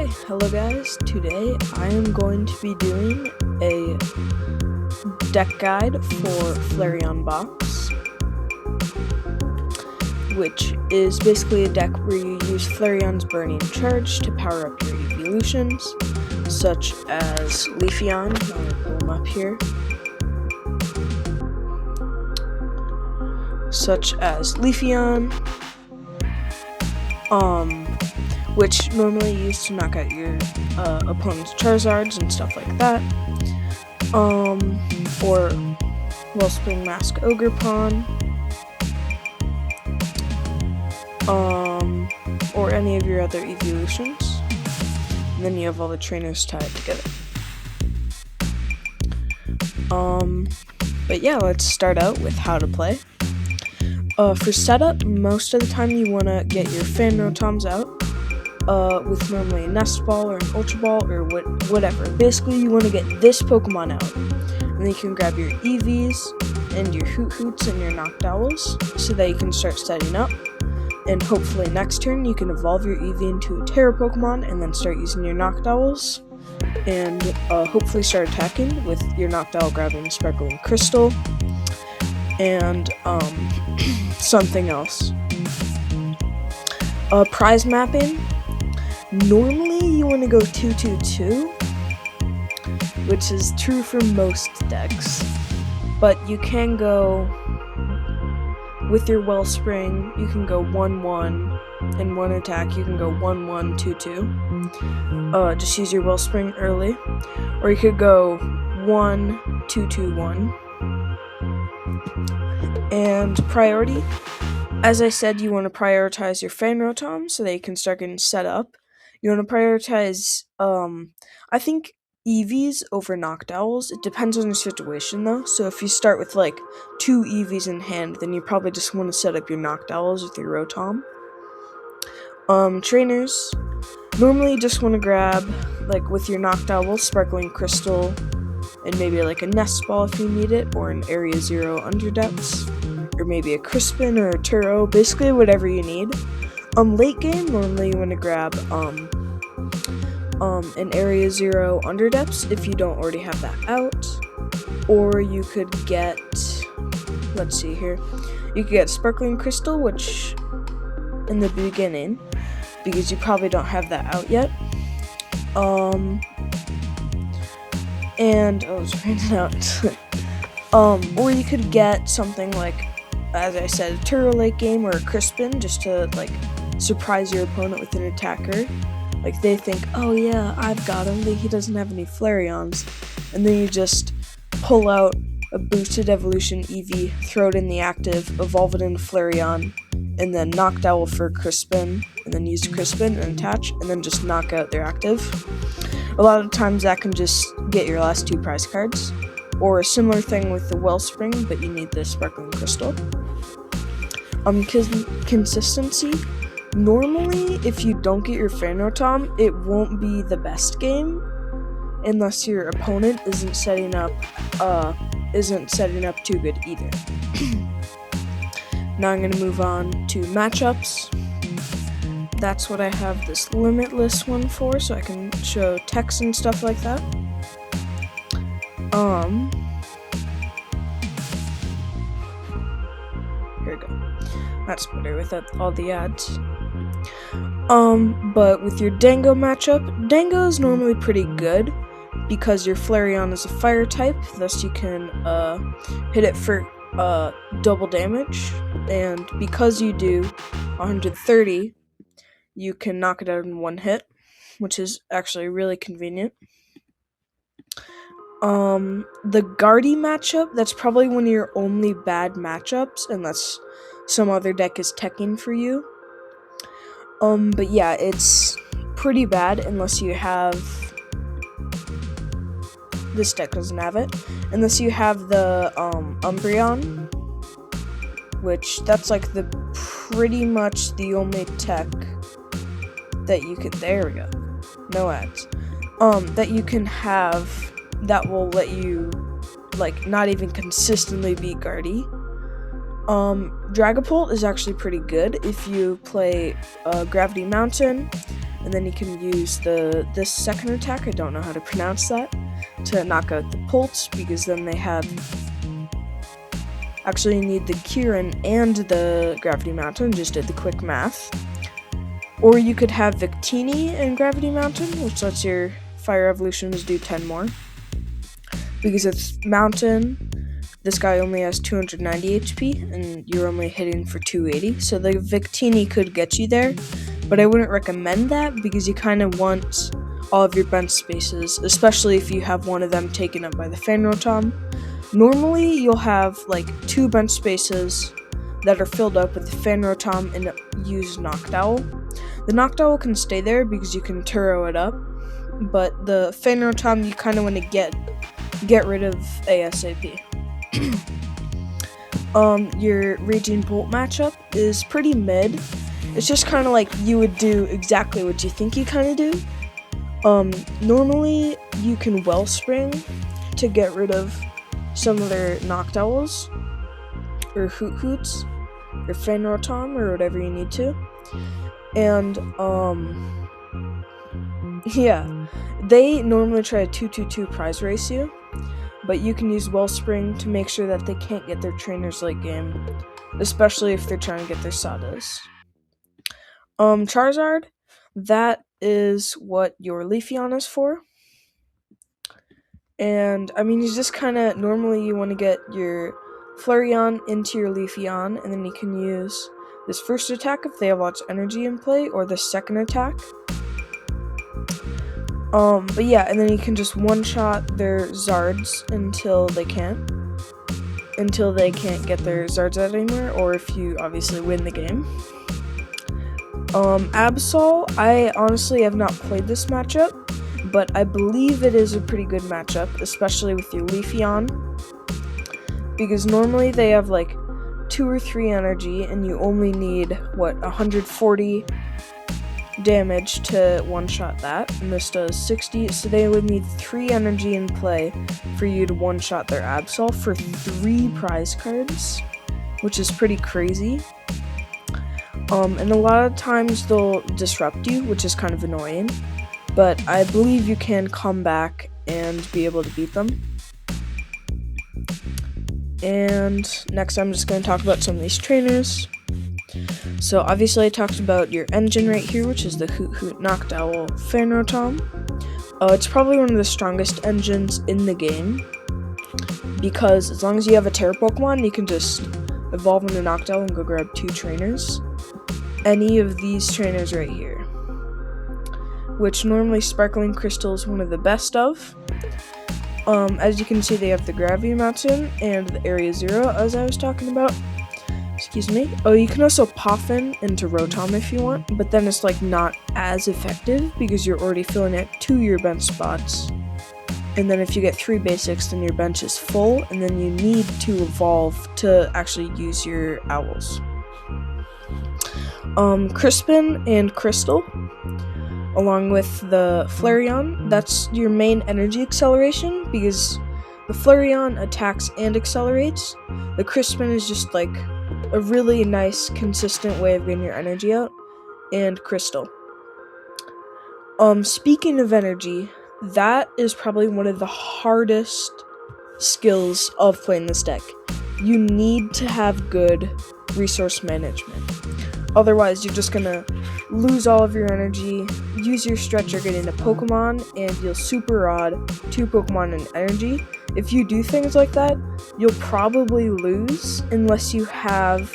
Okay, hello guys. Today I am going to be doing a deck guide for Flareon box, which is basically a deck where you use Flareon's Burning Charge to power up your evolutions, such as Leafeon. I'm going to pull him up here. Such as Leafeon, which normally used to knock out your opponent's Charizards and stuff like that. Or Wellspring Mask Ogerpon. Or any of your other evolutions. And then you have all the trainers tied together. But yeah, let's start out with how to play. For setup, most of the time you want to get your Flareons out, with normally a Nest Ball or an Ultra Ball or whatever. Basically, you want to get this Pokemon out. And then you can grab your Eevees and your Hoots and your Noctowls so that you can start setting up. And hopefully next turn you can evolve your Eevee into a Terra Pokemon and then start using your Noctowls. And hopefully start attacking with your Noctowl grabbing Sparkling Crystal. And something else. Prize mapping. Normally you want to go 2-2-2, which is true for most decks, but you can go with your Wellspring. You can go 1-1 in one attack. You can go 1-1, 2-2. Just use your Wellspring early, or you could go 1-2-2-1. And priority, as I said, you want to prioritize your Flareon so that you can start getting set up. You want to prioritize, I think, Eevees over Noctowls. It depends on your situation, though. So if you start with, 2 Eevees in hand, then you probably just want to set up your Noctowls with your Rotom. Trainers, normally you just want to grab, with your Noctowl, Sparkling Crystal, and maybe, a Nest Ball if you need it, or an Area 0 Underdepths, or maybe a Crispin or a Turo, basically whatever you need. Late game, normally you want to grab, an Area 0 Underdepths if you don't already have that out, or you could get, let's see here, you could get Sparkling Crystal, which, in the beginning, because you probably don't have that out yet, and, I was writing it out, or you could get something as I said, a Turo late game or a Crispin, just to, surprise your opponent with an attacker. They think, oh yeah, I've got him, he doesn't have any Flareons. And then you just pull out a boosted evolution Eevee, throw it in the active, evolve it into Flareon, and then Noctowl for Crispin, and then use Crispin and attach, and then just knock out their active. A lot of times that can just get your last 2 prize cards. Or a similar thing with the Wellspring, but you need the Sparkling Crystal. Consistency. Normally, if you don't get your Flareon, it won't be the best game unless your opponent isn't setting up too good either. Now I'm gonna move on to matchups. That's what I have this limitless one for, so I can show text and stuff like that. Here we go. That's better without all the ads. But with your Dango matchup, Dango is normally pretty good because your Flareon is a fire type, thus you can hit it for double damage, and because you do 130, you can knock it out in one hit, which is actually really convenient. The Guardy matchup, that's probably one of your only bad matchups, unless some other deck is teching for you. But yeah, it's pretty bad unless you have, this deck doesn't have it, unless you have the, Umbreon, which, that's pretty much the only tech that you could, there we go, no ads, that you can have that will let you, not even consistently beat Guardy. Dragapult is actually pretty good if you play Gravity Mountain, and then you can use this second attack, I don't know how to pronounce that, to knock out the Pulse, because then they have... Actually, you need the Kieran and the Gravity Mountain, just did the quick math. Or you could have Victini and Gravity Mountain, which lets your Fire Evolutions do 10 more. Because it's Mountain, this guy only has 290 HP, and you're only hitting for 280, so the Victini could get you there, but I wouldn't recommend that, because you kind of want all of your bench spaces, especially if you have one of them taken up by the Flareon. Normally, you'll have, like, 2 bench spaces that are filled up with the Flareon and use Noctowl. The Noctowl can stay there because you can Turo it up, but the Flareon you kind of want to get rid of ASAP. Your Raging Bolt matchup is pretty mid. It's just kind of like you would do exactly what you think you kind of do. Normally you can Wellspring to get rid of some of their Noctowls, or Hoots, or Flareon, or whatever you need to. And, yeah, they normally try a 2-2-2 prize race you, but you can use Wellspring to make sure that they can't get their trainers late game, especially if they're trying to get their Sadas. Charizard, that is what your Leafeon is for. And, I mean, you just kind of, normally you want to get your Flareon into your Leafeon, and then you can use this first attack if they have lots of energy in play, or the second attack. But yeah, and then you can just one-shot their Zards until they can't get their Zards out anymore, or if you obviously win the game. Absol, I honestly have not played this matchup, but I believe it is a pretty good matchup, especially with your Leafeon, because normally they have like 2 or 3 energy, and you only need, 140 damage to one-shot that, and this does 60, so they would need 3 energy in play for you to one-shot their Absol for 3 prize cards, which is pretty crazy. And a lot of times they'll disrupt you, which is kind of annoying, but I believe you can come back and be able to beat them. And next I'm just going to talk about some of these trainers. So obviously I talked about your engine right here, which is the Hoot Noctowl Flareon. It's probably one of the strongest engines in the game, because as long as you have a Terra Pokemon, you can just evolve into Noctowl and go grab 2 trainers. Any of these trainers right here, which normally Sparkling Crystal is one of the best of. As you can see, they have the Gravity Mountain and the Area 0, as I was talking about. Excuse me. Oh, you can also Poffin into Rotom if you want, but then it's like not as effective because you're already filling it to your bench spots. And then if you get 3 basics, then your bench is full, and then you need to evolve to actually use your Owls. Crispin and Crystal, along with the Flareon, that's your main energy acceleration, because the Flareon attacks and accelerates. The Crispin is just like a really nice, consistent way of getting your energy out, and Crystal. Speaking of energy, that is probably one of the hardest skills of playing this deck. You need to have good resource management. Otherwise, you're just gonna lose all of your energy, use your stretcher getting a Pokemon, and you'll Super Rod 2 Pokemon in energy. If you do things like that, you'll probably lose unless you have,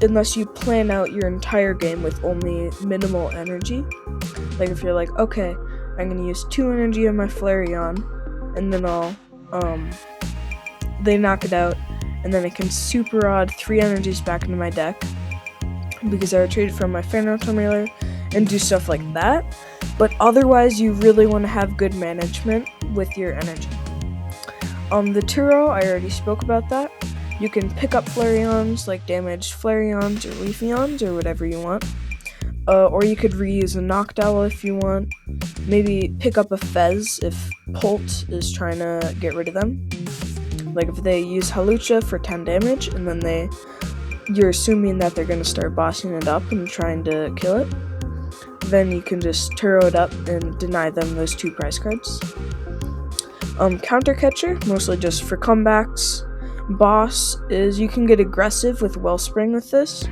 unless you plan out your entire game with only minimal energy. Like if you're like, okay, I'm gonna use 2 energy on my Flareon, and then they knock it out, and then I can Super Rod 3 energies back into my deck, because I retreated from my Flareon earlier, and do stuff like that. But otherwise, you really want to have good management with your energy. The Turo, I already spoke about that. You can pick up Flareons, like damaged Flareons or Leafeons, or whatever you want. Or you could reuse a Noctowl if you want. Maybe pick up a Fez if Polt is trying to get rid of them. Like if they use Halucha for 10 damage, and then you're assuming that they're going to start bossing it up and trying to kill it, then you can just Turo it up and deny them those 2 prize cards. Counter Catcher, mostly just for comebacks. Boss is you can get aggressive with Wellspring with this.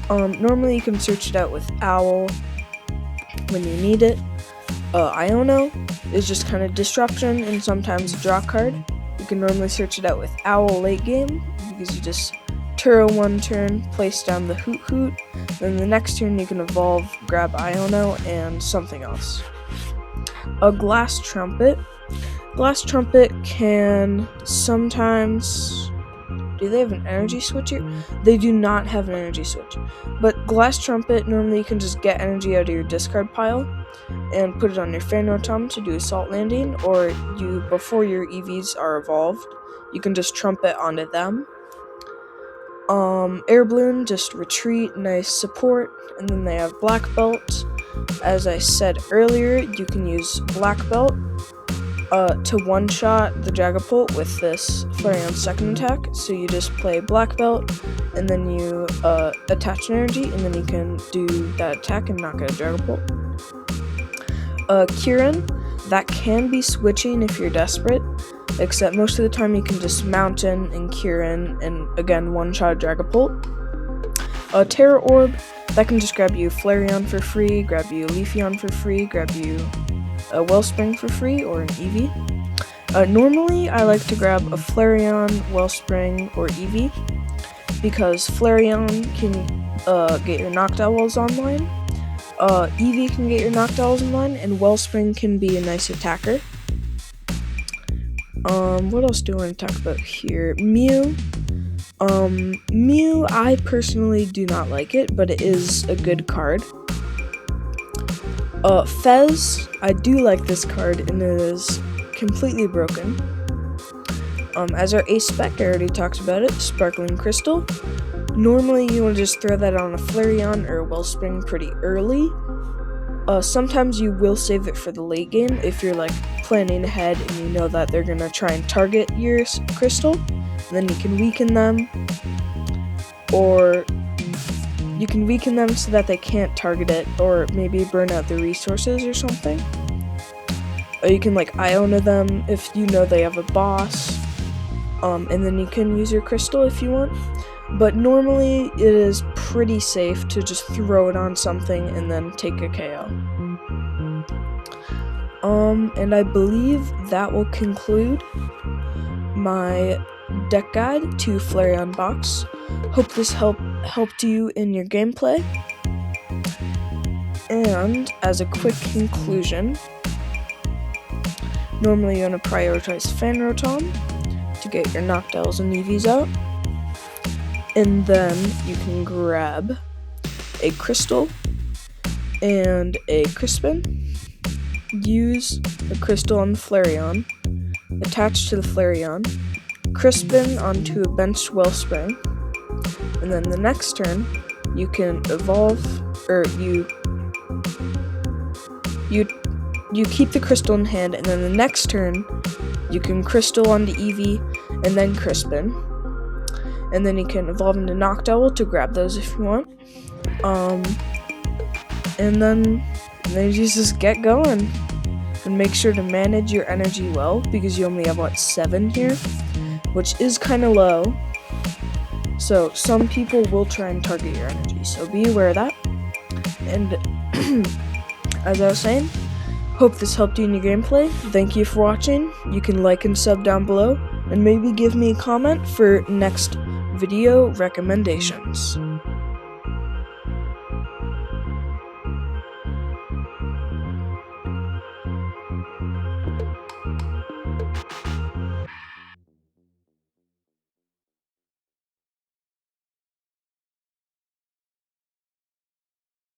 Normally you can search it out with Owl when you need it. Iono is just kind of disruption and sometimes a draw card. You can normally search it out with Owl late game because you just Turo one turn, place down the Hoot Hoot, then the next turn you can evolve, grab Iono, and something else. A Glass Trumpet. Glass Trumpet can sometimes... Do they have an energy switch here? They do not have an energy switch. But Glass Trumpet, normally you can just get energy out of your discard pile and put it on your Flareon to do Assault Landing, or before your EVs are evolved, you can just trumpet onto them. Air Balloon, just retreat, nice support, and then they have Black Belt. As I said earlier, you can use Black Belt to one-shot the Dragapult with this Flareon's second attack. So you just play Black Belt, and then you attach an energy, and then you can do that attack and knock out a Dragapult. Kieran, that can be switching if you're desperate, except most of the time you can just Mountain and Kieran, and again, one-shot a Dragapult. Terra Orb, that can just grab you Flareon for free, grab you Leafeon for free, grab you a Wellspring for free, or an Eevee. Normally, I like to grab a Flareon, Wellspring, or Eevee, because Flareon can get your Noctowls online, Eevee can get your Noctowls online, and Wellspring can be a nice attacker. What else do I want to talk about here? Mew. Mew, I personally do not like it, but it is a good card. Fez, I do like this card, and it is completely broken. As our ace spec, I already talked about it, Sparkling Crystal. Normally, you want to just throw that on a Flareon or a Wellspring pretty early. Sometimes you will save it for the late game if you're like planning ahead and you know that they're gonna try and target your crystal. Then you can weaken them, or you can weaken them so that they can't target it, or maybe burn out the resources or something. Or you can like Iona them if you know they have a boss, and then you can use your crystal if you want. But normally it is pretty safe to just throw it on something and then take a KO. And I believe that will conclude my deck guide to Flareon Box. Hope this helped you in your gameplay. And as a quick conclusion, normally you want to prioritize Flareon to get your Noctowls and Eevees out. And then you can grab a Crystal and a Crispin. Use the Crystal on the Flareon, attach to the Flareon, Crispin onto a benched Wellspring, and then the next turn you can evolve, or you keep the Crystal in hand, and then the next turn you can Crystal onto Eevee and then Crispin, and then you can evolve into Noctowl to grab those if you want. And then you just get going. And make sure to manage your energy well, because you only have, 7 here? Which is kind of low. So some people will try and target your energy, so be aware of that. And as I was saying, hope this helped you in your gameplay. Thank you for watching. You can like and sub down below, and maybe give me a comment for next video recommendations.